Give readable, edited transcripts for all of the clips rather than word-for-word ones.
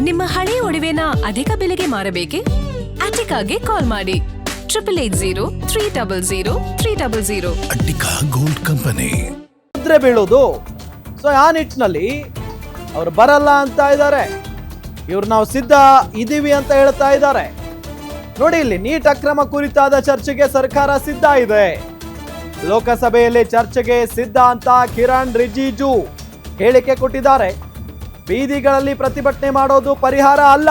ನಿಮ್ಮ ಹಳೆಯ ಒಡವೆನ ಅಧಿಕ ಬೆಲೆಗೆ ಮಾರಬೇಕೆ? ಅಟಿಕಾಗೆ ಕಾಲ್ ಮಾಡಿ 8803000300. Attica gold company. ಮುದ್ರೆ ಬೀಳೋದು. ಸೊ ಆ ನಿಟ್ಟಿನಲ್ಲಿ ಅವ್ರು ಬರಲ್ಲ ಅಂತ ಇದ್ದಾರೆ. ಇವ್ರು ನಾವು ಸಿದ್ಧ ಇದೀವಿ ಅಂತ ಹೇಳ್ತಾ ಇದ್ದಾರೆ. ನೋಡಿ, ಇಲ್ಲಿ ನೀಟ್ ಅಕ್ರಮ ಕುರಿತಾದ ಚರ್ಚೆಗೆ ಸರ್ಕಾರ ಸಿದ್ಧ ಇದೆ. ಲೋಕಸಭೆಯಲ್ಲಿ ಚರ್ಚೆಗೆ ಸಿದ್ಧ ಅಂತ ಕಿರಣ್ ರಿಜಿಜು ಹೇಳಿಕೆ ಕೊಟ್ಟಿದ್ದಾರೆ. ಬೀದಿಗಳಲ್ಲಿ ಪ್ರತಿಭಟನೆ ಮಾಡೋದು ಪರಿಹಾರ ಅಲ್ಲ.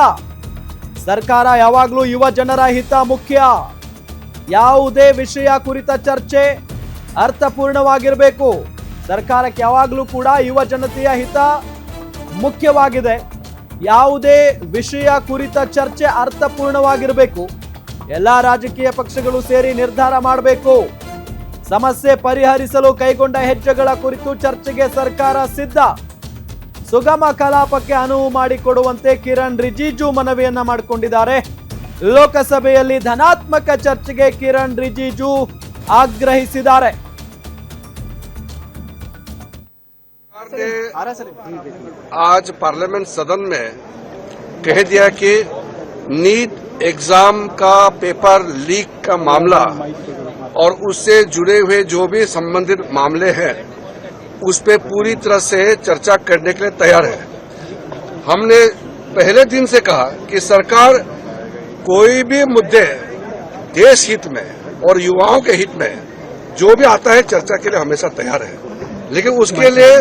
ಸರ್ಕಾರ ಯಾವಾಗಲೂ ಯುವ ಜನರ ಹಿತ ಮುಖ್ಯ. ಯಾವುದೇ ವಿಷಯ ಕುರಿತ ಚರ್ಚೆ ಅರ್ಥಪೂರ್ಣವಾಗಿರಬೇಕು. ಸರ್ಕಾರಕ್ಕೆ ಯಾವಾಗಲೂ ಕೂಡ ಯುವ ಜನತೆಯ ಹಿತ ಮುಖ್ಯವಾಗಿದೆ. ಯಾವುದೇ ವಿಷಯ ಕುರಿತ ಚರ್ಚೆ ಅರ್ಥಪೂರ್ಣವಾಗಿರಬೇಕು. ಎಲ್ಲ ರಾಜಕೀಯ ಪಕ್ಷಗಳು ಸೇರಿ ನಿರ್ಧಾರ ಮಾಡಬೇಕು. ಸಮಸ್ಯೆ ಪರಿಹರಿಸಲು ಕೈಗೊಂಡ ಹೆಜ್ಜೆಗಳ ಕುರಿತು ಚರ್ಚೆಗೆ ಸರ್ಕಾರ ಸಿದ್ಧ. ಸುಗಮ ಕಲಾಪಕ್ಕೆ ಅನುವು ಮಾಡಿಕೊಡುವಂತೆ ಕಿರಣ್ ರಿಜಿಜು ಮನವಿಯನ್ನ ಮಾಡಿಕೊಂಡಿದ್ದಾರೆ. ಲೋಕಸಭೆಯಲ್ಲಿ ಧನಾತ್ಮಕ ಚರ್ಚೆಗೆ ಕಿರಣ್ ರಿಜಿಜು ಆಗ್ರಹಿಸಿದ್ದಾರೆ. आज पार्लियामेंट सदन में कह दिया कि नीट एग्जाम का पेपर लीक का मामला और उससे जुड़े हुए जो भी संबंधित मामले हैं उस पे पूरी तरह से चर्चा करने के लिए तैयार है। हमने पहले दिन से कहा कि सरकार कोई भी मुद्दे देश हित में और युवाओं के हित में जो भी आता है चर्चा के लिए हमेशा तैयार है, लेकिन उसके लिए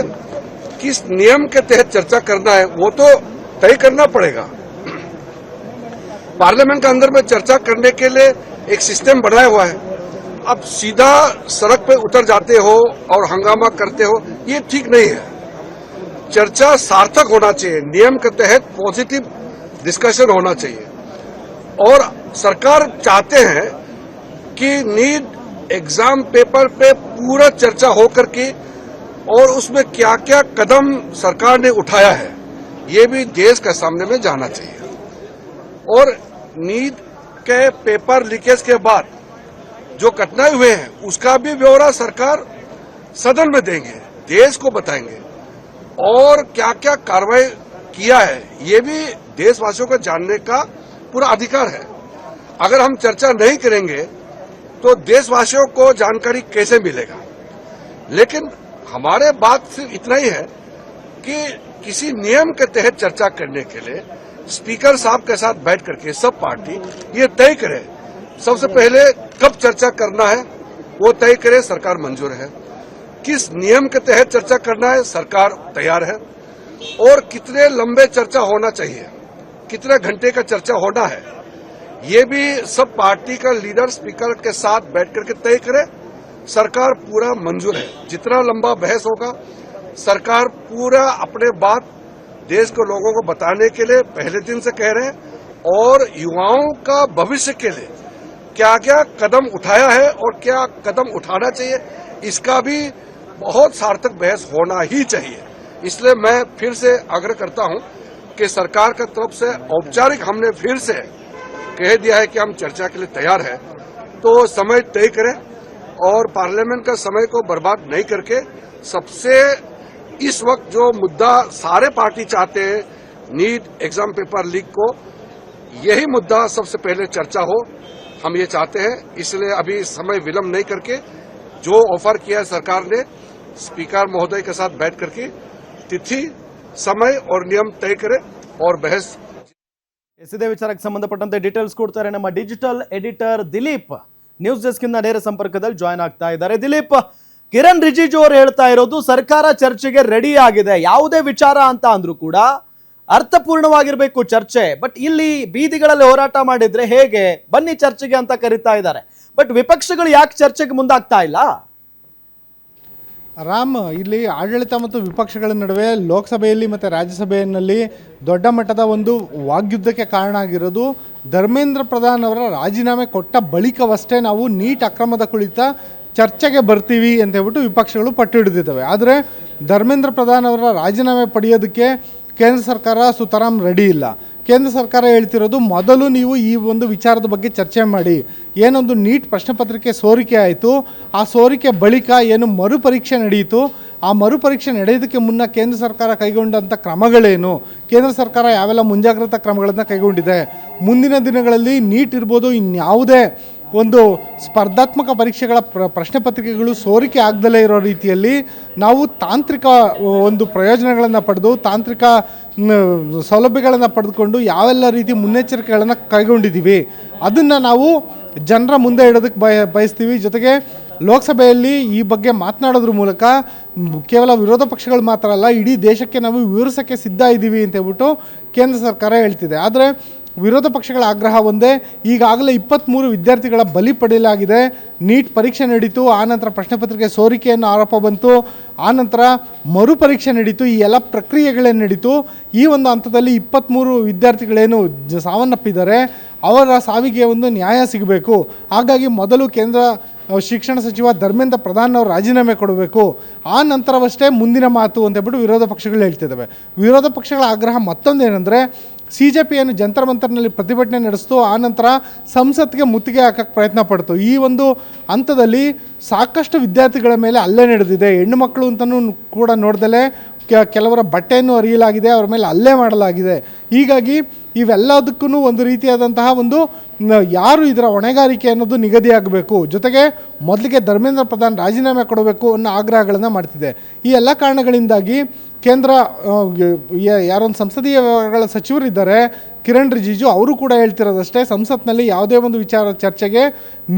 किस नियम के तहत चर्चा करना है वो तो तय करना पड़ेगा। पार्लियामेंट के अंदर में चर्चा करने के लिए एक सिस्टम बनाया हुआ है। अब सीधा सड़क पे उतर जाते हो और हंगामा करते हो, ये ठीक नहीं है। चर्चा सार्थक होना चाहिए, नियम के तहत पॉजिटिव डिस्कशन होना चाहिए। और सरकार चाहते हैं कि नीट एग्जाम पेपर पे पूरा चर्चा हो करके और उसमें क्या क्या कदम सरकार ने उठाया है ये भी देश के सामने में जाना चाहिए। और नीट के पेपर लीकेज के बाद जो घटनाएं हुए हैं उसका भी ब्यौरा सरकार सदन में देंगे, देश को बताएंगे और क्या क्या कार्रवाई किया है ये भी देशवासियों को जानने का पूरा अधिकार है। अगर हम चर्चा नहीं करेंगे तो देशवासियों को जानकारी कैसे मिलेगा? लेकिन हमारे बात सिर्फ इतना ही है कि किसी नियम के तहत चर्चा करने के लिए स्पीकर साहब के साथ बैठ करके सब पार्टी ये तय करे, सबसे पहले कब चर्चा करना है वो तय करे, सरकार मंजूर है। किस नियम के तहत चर्चा करना है सरकार तैयार है। और कितने लंबे चर्चा होना चाहिए, कितने घंटे का चर्चा होना है ये भी सब पार्टी का लीडर स्पीकर के साथ बैठ करके तय करे, सरकार पूरा मंजूर है। जितना लंबा बहस होगा सरकार पूरा अपने बात देश के लोगों को बताने के लिए पहले दिन से कह रहे हैं और युवाओं का भविष्य के लिए क्या क्या कदम उठाया है और क्या कदम उठाना चाहिए इसका भी बहुत सार्थक बहस होना ही चाहिए। इसलिए मैं फिर से आग्रह करता हूं कि सरकार की तरफ से औपचारिक हमने फिर से कह दिया है कि हम चर्चा के लिए तैयार है, तो समय तय करें और पार्लियामेंट का समय को बर्बाद नहीं करके सबसे इस वक्त जो मुद्दा सारे पार्टी चाहते हैं नीट एग्जाम पेपर लीक को, यही मुद्दा सबसे पहले चर्चा हो, हम ये चाहते हैं। इसलिए अभी समय विलंब नहीं करके जो ऑफर किया है सरकार ने स्पीकर महोदय के साथ बैठ करके तिथि समय और नियम तय करे और बहस। ಇದೇ ವಿಚಾರಕ್ಕೆ ಸಂಬಂಧಪಟ್ಟಂತೆ ಡೀಟೇಲ್ಸ್ ಕೊಡ್ತಾರೆ ನಮ್ಮ digital editor Dilip. News desk ಇಂದ ನೇರ ಸಂಪರ್ಕದಲ್ಲಿ ಜಾಯ್ನ್ ಆಗ್ತಾ ಇದ್ದಾರೆ. ದಿಲೀಪ್, ಕಿರಣ್ ರಿಜಿಜು ಅವರು ಹೇಳ್ತಾ ಇರೋದು ಸರ್ಕಾರ ಚರ್ಚೆಗೆ ರೆಡಿ ಆಗಿದೆ, ಯಾವುದೇ ವಿಚಾರ ಅಂತ ಅಂದ್ರೂ ಕೂಡ ಅರ್ಥಪೂರ್ಣವಾಗಿರ್ಬೇಕು ಚರ್ಚೆ. ಬಟ್ ಇಲ್ಲಿ ಬೀದಿಗಳಲ್ಲಿ ಹೋರಾಟ ಮಾಡಿದ್ರೆ ಹೇಗೆ, ಬನ್ನಿ ಚರ್ಚೆಗೆ ಅಂತ ಕರೀತಾ ಇದ್ದಾರೆ. ಬಟ್ ವಿಪಕ್ಷಗಳು ಯಾಕೆ ಚರ್ಚೆಗೆ ಮುಂದಾಗ್ತಾ ಇಲ್ಲ? ರಾಮ್, ಇಲ್ಲಿ ಆಡಳಿತ ಮತ್ತು ವಿಪಕ್ಷಗಳ ನಡುವೆ ಲೋಕಸಭೆಯಲ್ಲಿ ಮತ್ತು ರಾಜ್ಯಸಭೆಯಲ್ಲಿ ದೊಡ್ಡ ಮಟ್ಟದ ಒಂದು ವಾಗ್ಯುದ್ಧಕ್ಕೆ ಕಾರಣ ಆಗಿರೋದು ಧರ್ಮೇಂದ್ರ ಪ್ರಧಾನ್ ಅವರ ರಾಜೀನಾಮೆ ಕೊಟ್ಟ ಬಳಿಕವಷ್ಟೇ ನಾವು ನೀಟ್ ಅಕ್ರಮದ ಕುರಿತ ಚರ್ಚೆಗೆ ಬರ್ತೀವಿ ಅಂತ ಹೇಳ್ಬಿಟ್ಟು ವಿಪಕ್ಷಗಳು ಪಟ್ಟು ಹಿಡಿದಿದ್ದಾವೆ. ಆದರೆ ಧರ್ಮೇಂದ್ರ ಪ್ರಧಾನ್ ಅವರ ರಾಜೀನಾಮೆ ಪಡೆಯೋದಕ್ಕೆ ಕೇಂದ್ರ ಸರ್ಕಾರ ಸುತರಾಮ್ ರೆಡಿ ಇಲ್ಲ. ಕೇಂದ್ರ ಸರ್ಕಾರ ಹೇಳ್ತಿರೋದು ಮೊದಲು ನೀವು ಈ ಒಂದು ವಿಚಾರದ ಬಗ್ಗೆ ಚರ್ಚೆ ಮಾಡಿ. ಏನೊಂದು ನೀಟ್ ಪ್ರಶ್ನೆ ಪತ್ರಿಕೆ ಸೋರಿಕೆ ಆಯಿತು, ಆ ಸೋರಿಕೆ ಬಳಿಕ ಏನು ಮರುಪರೀಕ್ಷೆ ನಡೆಯಿತು, ಆ ಮರುಪರೀಕ್ಷೆ ನಡೆಯೋದಕ್ಕೆ ಮುನ್ನ ಕೇಂದ್ರ ಸರ್ಕಾರ ಕೈಗೊಂಡಂಥ ಕ್ರಮಗಳೇನು, ಕೇಂದ್ರ ಸರ್ಕಾರ ಯಾವೆಲ್ಲ ಮುಂಜಾಗ್ರತಾ ಕ್ರಮಗಳನ್ನು ಕೈಗೊಂಡಿದೆ, ಮುಂದಿನ ದಿನಗಳಲ್ಲಿ ನೀಟ್ ಇರ್ಬೋದು ಇನ್ಯಾವುದೇ ಒಂದು ಸ್ಪರ್ಧಾತ್ಮಕ ಪರೀಕ್ಷೆಗಳ ಪ್ರಶ್ನೆ ಪತ್ರಿಕೆಗಳು ಸೋರಿಕೆ ಆಗದಲ್ಲೇ ಇರೋ ರೀತಿಯಲ್ಲಿ ನಾವು ತಾಂತ್ರಿಕ ಒಂದು ಪ್ರಯೋಜನಗಳನ್ನು ಪಡೆದು ತಾಂತ್ರಿಕ ಸೌಲಭ್ಯಗಳನ್ನು ಪಡೆದುಕೊಂಡು ಯಾವೆಲ್ಲ ರೀತಿ ಮುನ್ನೆಚ್ಚರಿಕೆಗಳನ್ನು ಕೈಗೊಂಡಿದ್ದೀವಿ ಅದನ್ನು ನಾವು ಜನರ ಮುಂದೆ ಇಡೋದಕ್ಕೆ ಬಯಸ್ತೀವಿ. ಜೊತೆಗೆ ಲೋಕಸಭೆಯಲ್ಲಿ ಈ ಬಗ್ಗೆ ಮಾತನಾಡೋದ್ರ ಮೂಲಕ ಕೇವಲ ವಿರೋಧ ಪಕ್ಷಗಳು ಮಾತ್ರ ಅಲ್ಲ, ಇಡೀ ದೇಶಕ್ಕೆ ನಾವು ವಿವರಿಸೋಕ್ಕೆ ಸಿದ್ಧ ಇದ್ದೀವಿ ಅಂತ ಹೇಳ್ಬಿಟ್ಟು ಕೇಂದ್ರ ಸರ್ಕಾರ ಹೇಳ್ತಿದೆ. ಆದರೆ ವಿರೋಧ ಪಕ್ಷಗಳ ಆಗ್ರಹ ಒಂದೇ, ಈಗಾಗಲೇ 23 ವಿದ್ಯಾರ್ಥಿಗಳ ಬಲಿ ಪಡೆಯಲಾಗಿದೆ. ನೀಟ್ ಪರೀಕ್ಷೆ ನಡೀತು, ಆನಂತರ ಪ್ರಶ್ನೆ ಪತ್ರಿಕೆ ಸೋರಿಕೆಯನ್ನು ಆರೋಪ ಬಂತು, ಆನಂತರ ಮರುಪರೀಕ್ಷೆ ನಡೀತು, ಈ ಎಲ್ಲ ಪ್ರಕ್ರಿಯೆಗಳೇನು ನಡೀತು, ಈ ಒಂದು ಹಂತದಲ್ಲಿ 23 ವಿದ್ಯಾರ್ಥಿಗಳೇನು ಸಾವನ್ನಪ್ಪಿದ್ದಾರೆ ಅವರ ಸಾವಿಗೆ ಒಂದು ನ್ಯಾಯ ಸಿಗಬೇಕು. ಹಾಗಾಗಿ ಮೊದಲು ಕೇಂದ್ರ ಶಿಕ್ಷಣ ಸಚಿವ ಧರ್ಮೇಂದ್ರ ಪ್ರಧಾನ್ ಅವರು ರಾಜೀನಾಮೆ ಕೊಡಬೇಕು, ಆ ನಂತರವಷ್ಟೇ ಮುಂದಿನ ಮಾತು ಅಂತ ಹೇಳ್ಬಿಟ್ಟು ವಿರೋಧ ಪಕ್ಷಗಳು ಹೇಳ್ತಿದ್ದಾವೆ. ವಿರೋಧ ಪಕ್ಷಗಳ ಆಗ್ರಹ ಮತ್ತೊಂದೇನೆಂದರೆ CJP ಏನು ಜಂತರ್ ಮಂತರ್ನಲ್ಲಿ ಪ್ರತಿಭಟನೆ ನಡೆಸ್ತು, ಆನಂತರ ಸಂಸತ್ಗೆ ಮುತ್ತಿಗೆ ಹಾಕಕ್ಕೆ ಪ್ರಯತ್ನ ಪಡ್ತು. ಈ ಒಂದು ಹಂತದಲ್ಲಿ ಸಾಕಷ್ಟು ವಿದ್ಯಾರ್ಥಿಗಳ ಮೇಲೆ ಹಲ್ಲೆ ನಡೆದಿದೆ. ಹೆಣ್ಣು ಮಕ್ಕಳು ಅಂತಲೂ ಕೂಡ ನೋಡ್ದಲೇ ಕೆಲವರ ಬಟ್ಟೆಯನ್ನು ಹರಿಯಲಾಗಿದೆ, ಅವರ ಮೇಲೆ ಹಲ್ಲೆ ಮಾಡಲಾಗಿದೆ. ಹೀಗಾಗಿ ಇವೆಲ್ಲದಕ್ಕೂ ಒಂದು ರೀತಿಯಾದಂತಹ ಒಂದು ಯಾರು ಇದರ ಹೊಣೆಗಾರಿಕೆ ಅನ್ನೋದು ನಿಗದಿಯಾಗಬೇಕು. ಜೊತೆಗೆ ಮೊದಲಿಗೆ ಧರ್ಮೇಂದ್ರ ಪ್ರಧಾನ್ ರಾಜೀನಾಮೆ ಕೊಡಬೇಕು ಅನ್ನೋ ಆಗ್ರಹಗಳನ್ನು ಮಾಡ್ತಿದೆ. ಈ ಎಲ್ಲ ಕಾರಣಗಳಿಂದಾಗಿ ಕೇಂದ್ರ ಯಾರೊಂದು ಸಂಸದೀಯ ವ್ಯವಹಾರಗಳ ಸಚಿವರಿದ್ದಾರೆ ಕಿರಣ್ ರಿಜಿಜು, ಅವರು ಕೂಡ ಹೇಳ್ತಿರೋದಷ್ಟೇ, ಸಂಸತ್ನಲ್ಲಿ ಯಾವುದೇ ಒಂದು ವಿಚಾರ ಚರ್ಚೆಗೆ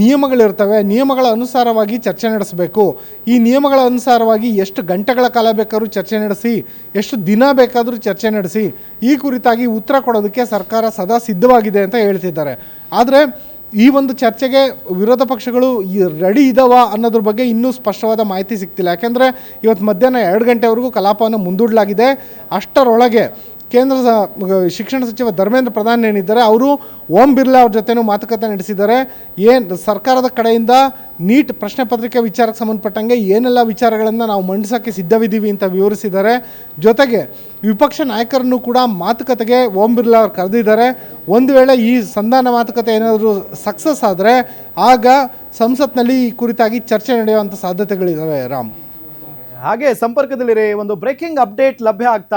ನಿಯಮಗಳಿರ್ತವೆ, ನಿಯಮಗಳ ಅನುಸಾರವಾಗಿ ಚರ್ಚೆ ನಡೆಸಬೇಕು. ಈ ನಿಯಮಗಳ ಅನುಸಾರವಾಗಿ ಎಷ್ಟು ಗಂಟೆಗಳ ಕಾಲ ಬೇಕಾದರೂ ಚರ್ಚೆ ನಡೆಸಿ, ಎಷ್ಟು ದಿನ ಬೇಕಾದರೂ ಚರ್ಚೆ ನಡೆಸಿ, ಈ ಕುರಿತಾಗಿ ಉತ್ತರ ಕೊಡೋದಕ್ಕೆ ಸರ್ಕಾರ ಸದಾ ಸಿದ್ಧವಾಗಿದೆ ಅಂತ ಹೇಳ್ತಿದ್ದಾರೆ. ಆದರೆ ಈ ಒಂದು ಚರ್ಚೆಗೆ ವಿರೋಧ ಪಕ್ಷಗಳು ರೆಡಿ ಇದ್ದಾವ ಅನ್ನೋದ್ರ ಬಗ್ಗೆ ಇನ್ನೂ ಸ್ಪಷ್ಟವಾದ ಮಾಹಿತಿ ಸಿಗ್ತಿಲ್ಲ. ಯಾಕೆಂದರೆ ಇವತ್ತು ಮಧ್ಯಾಹ್ನ 2 ಗಂಟೆವರೆಗೂ ಕಲಾಪವನ್ನು ಮುಂದೂಡಲಾಗಿದೆ. ಅಷ್ಟರೊಳಗೆ ಕೇಂದ್ರ ಶಿಕ್ಷಣ ಸಚಿವ ಧರ್ಮೇಂದ್ರ ಪ್ರಧಾನ್ ಏನಿದ್ದಾರೆ ಅವರು ಓಂ ಬಿರ್ಲಾ ಅವ್ರ ಜೊತೆನೂ ಮಾತುಕತೆ ನಡೆಸಿದ್ದಾರೆ. ಸರ್ಕಾರದ ಕಡೆಯಿಂದ ನೀಟ್ ಪ್ರಶ್ನೆ ಪತ್ರಿಕೆ ವಿಚಾರಕ್ಕೆ ಸಂಬಂಧಪಟ್ಟಂಗೆ ಏನೆಲ್ಲ ವಿಚಾರಗಳನ್ನು ನಾವು ಮಂಡಿಸೋಕ್ಕೆ ಸಿದ್ಧವಿದ್ದೀವಿ ಅಂತ ವಿವರಿಸಿದ್ದಾರೆ. ಜೊತೆಗೆ ವಿಪಕ್ಷ ನಾಯಕರನ್ನು ಕೂಡ ಮಾತುಕತೆಗೆ ಓಂ ಬಿರ್ಲಾ ಅವ್ರು ಕರೆದಿದ್ದಾರೆ. ಒಂದು ವೇಳೆ ಈ ಸಂಧಾನ ಮಾತುಕತೆ ಏನಾದರೂ ಸಕ್ಸಸ್ ಆದರೆ ಆಗ ಸಂಸತ್ನಲ್ಲಿ ಈ ಕುರಿತಾಗಿ ಚರ್ಚೆ ನಡೆಯುವಂಥ ಸಾಧ್ಯತೆಗಳಿದ್ದಾವೆ. ರಾಮ್, ಹಾಗೆ ಸಂಪರ್ಕದಲ್ಲಿರಿ, ಒಂದು ಬ್ರೇಕಿಂಗ್ ಅಪ್ಡೇಟ್ ಲಭ್ಯ ಆಗ್ತಾ